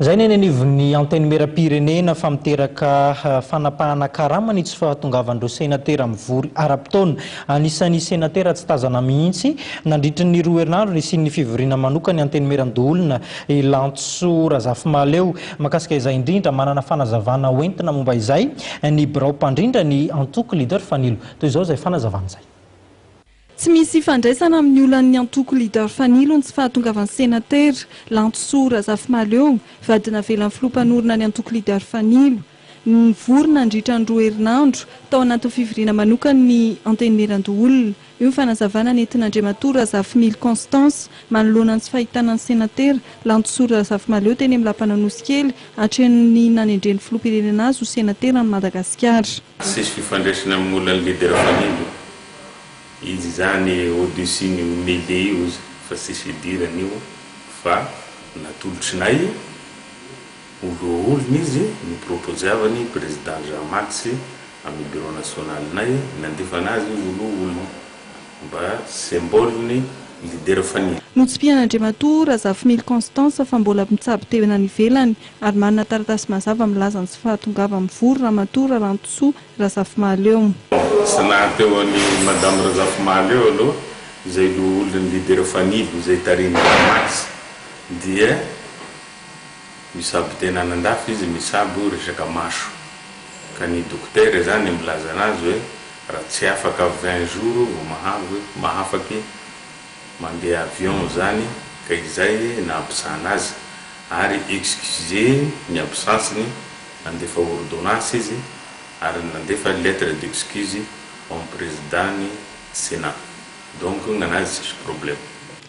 Zay nenivon'ny anteny mera-pirenena fa miteraka fanapahana karama ny tsy fahatongavandreo senatera mivory ara-potoana. Anisan'ny senatera tsy tazana mihitsy nandritra ny 2 herinandro ny sin'ny fivoriana manokana ny anteny meran-dolona Lantso Razafimaleo. Makasika izay indrindra manana fanazavana hoentina momba izay ny birao mpandrindra ny antoko leader Fanilo. Toy izao izay fanazavana izay. Tsy misy fandraisana amin'ny olan'ny antoko leader Fanilo ny tsy fahatongavan'ny senatera Lantso Razafimaleo vadina velan'ny filompanorina ny antoko leader Fanilo. Ny vorona nandritra ny 2 herinandro tao anaty fivoriana manokana ny anteny meran-dolona. Io fanazavana nentin'Andriamatoa Razafimily Constance manoloana ny tsy fahitana ny senatera Lantso Razafimaleo teny amin'ny lapananosikely hatrenin'ny nanendreny filoham-pirenena azy ho senatera ny Madagasikara. Sisy fifandraisana amin'ny olan'ny leader Fanilo. Izy zany au-dessus ny mêlé io fa sisy idirana io fa natolotrinay olona izy ny proposavany président Jean Max amin'ny bureau national nay nandefana azy olona mba symbole-ny leader Fanilo. Notsipihan'Andriamatoa Razafimily Constance fa mbola mitsabo tena ny ivelany ary manana taratasy mazava milaza ny tsy fahatongava mivory Ramatoa Lantso Razafimaleo. Sanateo any Madame Razafimaleo aloha izay olona ny leader Fanilo izay tariny Max dia misabo tena nandafy izy misabo resaka maso ka ny dokotera zany milaza anazy hoe raha tsy afaka 20 jours vao mahafaky mandeha avion zany ka izay nampisana azy ary excusez ny absence-ny nandefa ordonnance izy ary nandefa lettre d'excuse au président du Sénat. Donc nganazy sisy problème.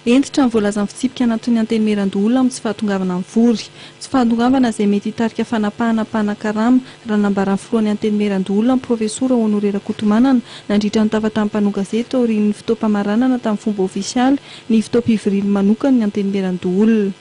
Entitra ny voalazan'ny fitsipika anatin'ny anteny meran-dolona amin'ny tsy fahatongavana mivory. Tsy fahatongavana izay mety hitarika fanapahana mpanakarama raha nambaran'ny filohan'ny anteny meran-dolona ny profesora Honorera Kotomanana nandritra ny tafatampanao gazety aorian'ny fotoam-pamaranana tamin'ny fomba ofisialy ny fotoam-pivoriana manokana ny anteny meran-dolona.